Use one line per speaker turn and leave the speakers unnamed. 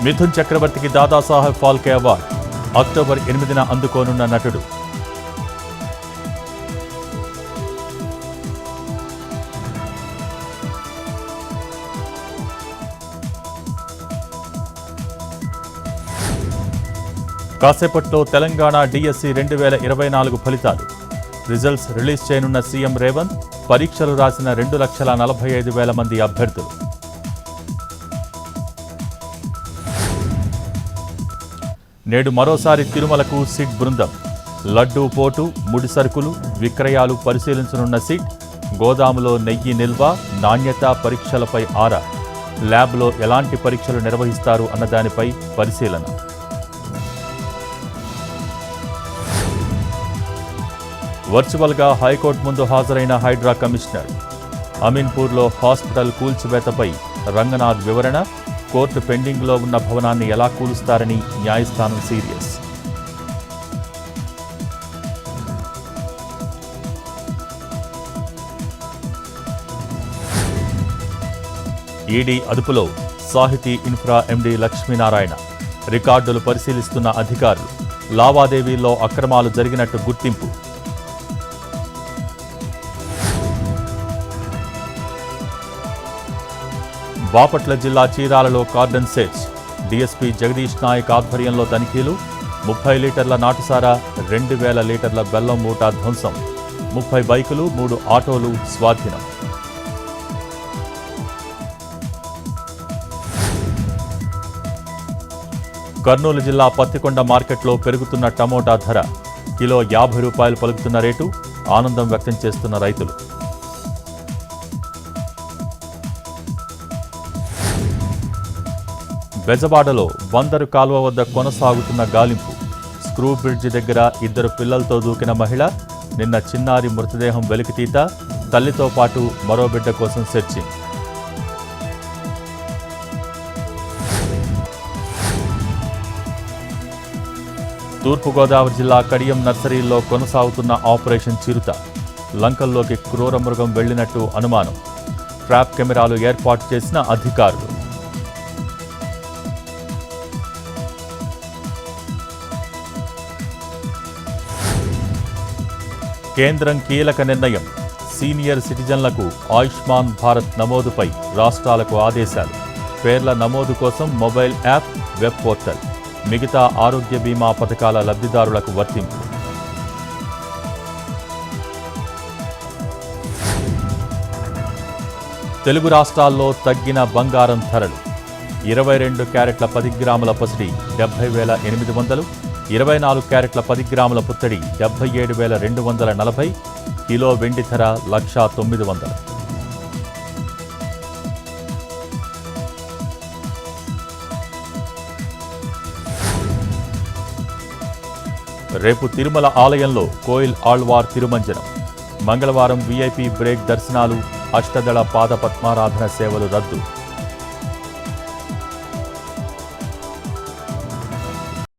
మిథున్ చక్రవర్తికి Dadasaheb Phalke award October 8న అందుకోనున్న నటుడు. కాసేపట్లో తెలంగాణ డిఎస్సి 2024 ఫలితాలు. రిజల్ట్స్ రిలీజ్ చేయనున్న సీఎం రేవంత్. పరీక్షలు రాసిన 2,45,000 మంది అభ్యర్థులు. నేడు మరోసారి తిరుమలకు సిట్ బృందం. లడ్డూ పోటు, ముడి సరుకులు, విక్రయాలు పరిశీలించనున్న సిట్. గోదాములో నెయ్యి నిల్వ, నాణ్యత పరీక్షలపై ఆరా. ల్యాబ్లో ఎలాంటి పరీక్షలు నిర్వహిస్తారు అన్నదానిపై పరిశీలన. వర్చువల్గా హైకోర్టు ముందు హాజరైన హైడ్రా కమిషనర్. అమీన్పూర్లో హాస్పిటల్ కూల్చివేతపై రంగనాథ్ వివరణ. కోర్టు పెండింగ్లో ఉన్న భవనాన్ని ఎలా కూలుస్తారని న్యాయస్థానం సీరియస్. ఈడీ అదుపులో సాహితీ ఇన్ఫ్రా ఎండీ లక్ష్మీనారాయణ. రికార్డులు పరిశీలిస్తున్న అధికారులు. లావాదేవీల్లో అక్రమాలు జరిగినట్టు గుర్తింపు. బాపట్ల జిల్లా చీరాలలో cordon search. DSP Jagadish Naik ఆధ్వర్యంలో తనిఖీలు. 30 లీటర్ల నాటుసారా, 2,000 లీటర్ల బెల్లం మూట ధ్వంసం. 30 బైకులు, 3 ఆటోలు స్వాధీనం. కర్నూలు జిల్లా పత్తికొండ మార్కెట్లో పెరుగుతున్న టమోటా ధర. కిలో 50 రూపాయలు పలుకుతున్న రేటు. ఆనందం వ్యక్తం చేస్తున్న రైతులు. బెజవాడలో బందరు కాల్వ వద్ద కొనసాగుతున్న గాలింపు. స్క్రూ బ్రిడ్జి దగ్గర 2 పిల్లలతో దూకిన మహిళ. నిన్న చిన్నారి మృతదేహం వెలికితీత. తల్లితో పాటు మరో బిడ్డ కోసం సెర్చింగ్. తూర్పుగోదావరి జిల్లా కడియం నర్సరీల్లో కొనసాగుతున్న ఆపరేషన్ చిరుత. లంకల్లోకి క్రూర మృగం వెళ్లినట్టు అనుమానం. ట్రాప్ కెమెరాలు ఏర్పాటు చేసిన అధికారులు. కేంద్రం కీలక నిర్ణయం. సీనియర్ సిటిజన్లకు ఆయుష్మాన్ భారత్ నమోదుపై రాష్ట్రాలకు ఆదేశాలు. పేర్ల నమోదు కోసం మొబైల్ యాప్, వెబ్ పోర్టల్. మిగతా ఆరోగ్య బీమా పథకాల లబ్ధిదారులకు వర్తింపు. తెలుగు రాష్ట్రాల్లో తగ్గిన బంగారం ధరలు. 22 క్యారెట్ల 10 గ్రాముల పసిడి 70,800. 24 క్యారెట్ల 10 గ్రాముల పుత్తడి 77,240. కిలో వెండి ధర 1,09,000. రేపు తిరుమల ఆలయంలో కోయిల్ ఆళ్వార్ తిరుమంజనం. మంగళవారం వీఐపీ బ్రేక్ దర్శనాలు, అష్టదళ పాద పద్మారాధన సేవలు రద్దు.